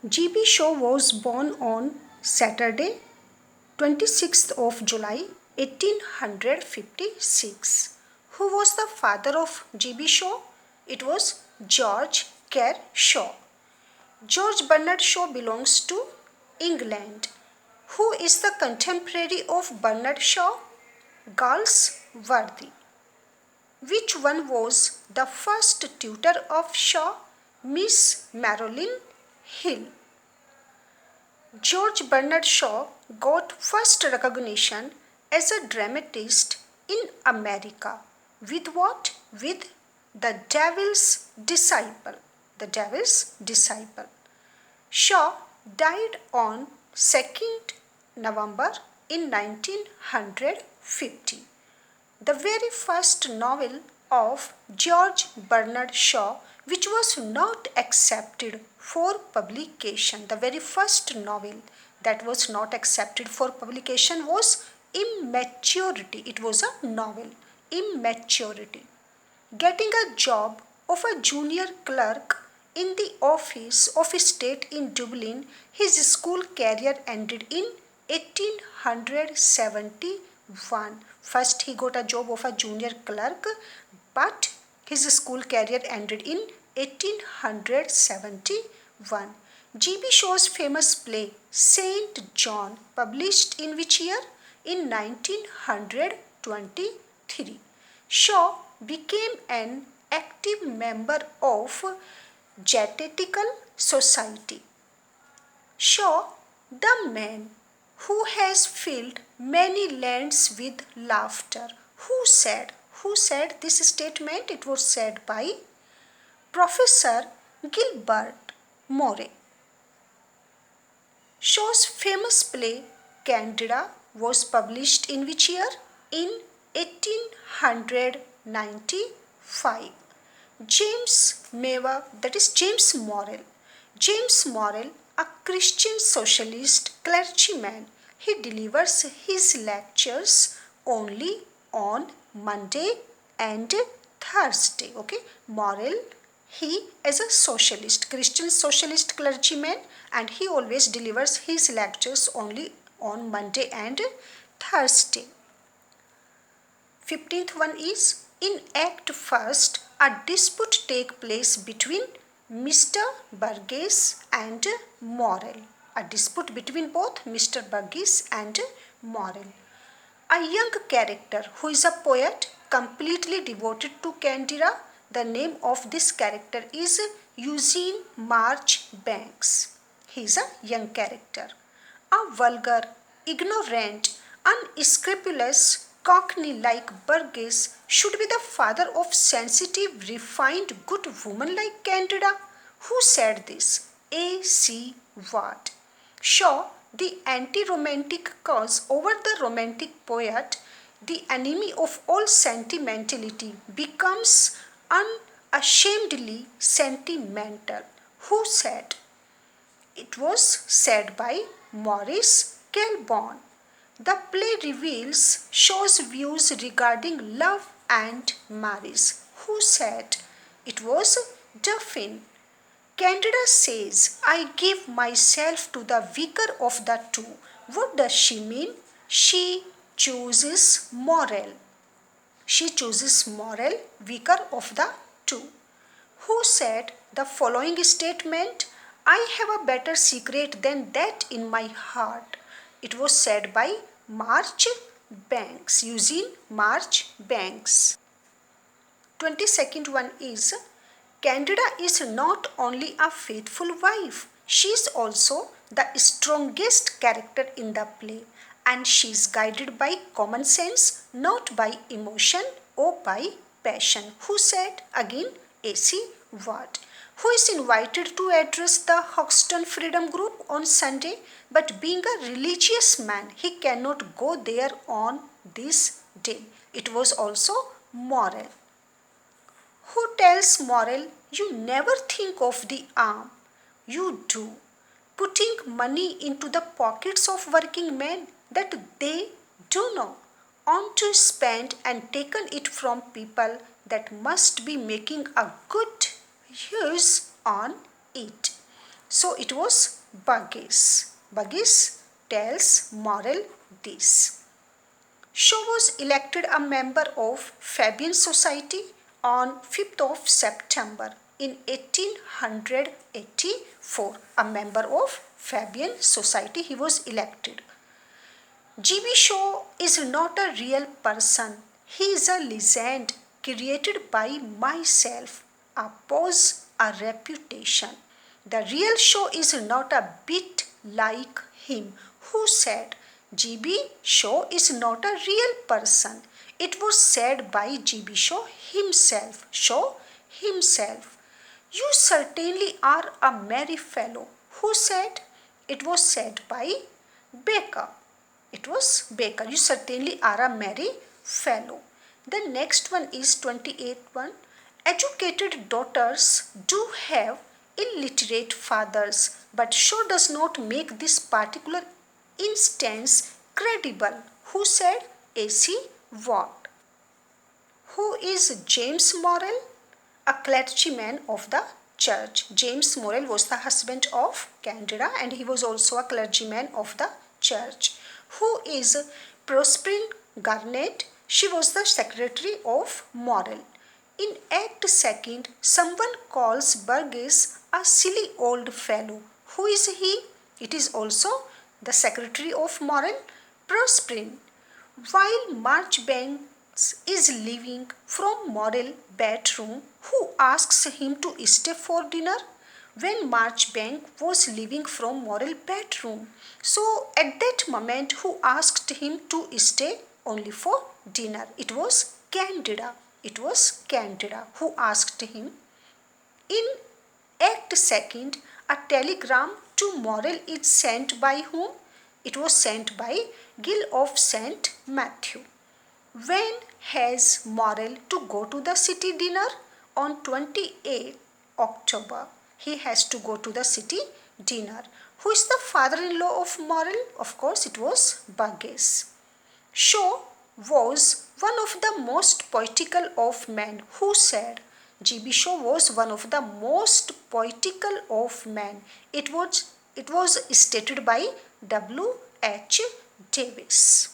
G.B. Shaw was born on Saturday, 26th of July, 1856. Who was the father of G.B. Shaw? It was George Kerr Shaw. George Bernard Shaw belongs to England. Who is the contemporary of Bernard Shaw? Galsworthy. Which one was the first tutor of Shaw? Miss Marilyn Hill. George Bernard Shaw got first recognition as a dramatist in America. With what? With The Devil's Disciple. The Devil's Disciple. Shaw died on 2nd November in 1950. The very first novel of George Bernard Shaw, which was not accepted for publication, the very first novel that was not accepted for publication was Immaturity. It was a novel, Immaturity. Getting a job of a junior clerk in the office of state in Dublin, his school career ended in 1871. First, he got a job of a junior clerk, but his school career ended in 1871. G.B. Shaw's famous play Saint John, published in which year? In 1923. Shaw became an active member of Jesuitical Society. Shaw, the man who has filled many lands with laughter. Who said? Who said this statement? It was said by Professor Gilbert Murray. Shaw's famous play Candida was published in which year? In 1895. James Mavor, that is James Morrell. James Morrell, a Christian socialist clergyman, he delivers his lectures only on Monday and Thursday. Okay, Morrell, he is a socialist, Christian socialist clergyman, and he always delivers his lectures only on Monday and Thursday. 15th one is, in Act First, a dispute take place between Mr. Burgess and Morrell. A dispute between both Mr. Burgess and Morrell. A young character who is a poet completely devoted to Candida. The name of this character is Eugene Marchbanks. He is a young character. A vulgar, ignorant, unscrupulous Cockney like Burgess should be the father of sensitive, refined, good woman like Candida. Who said this? A.C. Watt. Shaw, the anti-romantic cause over the romantic poet, the enemy of all sentimentality, becomes unashamedly sentimental. Who said? It was said by Maurice Kelborn. The play reveals Shaw's views regarding love and marriage. Who said? It was Duffin. Candida says, I give myself to the weaker of the two. What does she mean? She chooses Morrell. She chooses Morrell, weaker of the two. Who said the following statement? I have a better secret than that in my heart. It was said by Marchbanks, Eugene Marchbanks. 22nd one is, Candida is not only a faithful wife, she is also the strongest character in the play, and she is guided by common sense, not by emotion or by passion. Who said? Again, A.C. Watt. Who is invited to address the Hoxton Freedom Group on Sunday, but being a religious man, he cannot go there on this day. It was also Morrell. Who tells Morrell, you never think of the arm? You do. Putting money into the pockets of working men that they do not want to spend and taken it from people that must be making a good use on it. So it was Burgess. Burgess tells Morrel this. Shaw was elected a member of Fabian Society on 5th of September in 1884. A member of Fabian Society, he was elected. G.B. Shaw is not a real person. He is a legend created by myself, a pose, a reputation. The real Shaw is not a bit like him. Who said G.B. Shaw is not a real person? It was said by G.B. Shaw himself. Shaw himself. You certainly are a merry fellow. Who said? It was said by Baker. It was Baker. You certainly are a merry fellow. The next one is 28th one. Educated daughters do have illiterate fathers, but Shaw does not make this particular instance credible. Who said? A.C. Watt. Who is James Morrel? A clergyman of the church. James Morrel was the husband of Candida and he was also a clergyman of the church. Who is Proserpine Garnett? She was the secretary of Morrel. In Act 2, someone calls Burgess a silly old fellow. Who is he? It is also the secretary of Morrel, Proserpine. While Marchbanks is leaving from Morrel bedroom, who asks him to stay for dinner? When Marchbank was leaving from Morrel bedroom. So at that moment, who asked him to stay only for dinner? It was Candida. It was Candida who asked him. In Act 2, a telegram to Morrel is sent by whom? It was sent by Gill of St. Matthew. When has Morrel to go to the city dinner? On 28th October. He has to go to the city dinner. Who is the father-in-law of Morrel? Of course, it was Burgess. Shaw was one of the most poetical of men. Who said? G.B. Shaw was one of the most poetical of men. It was stated by W.H. Davis.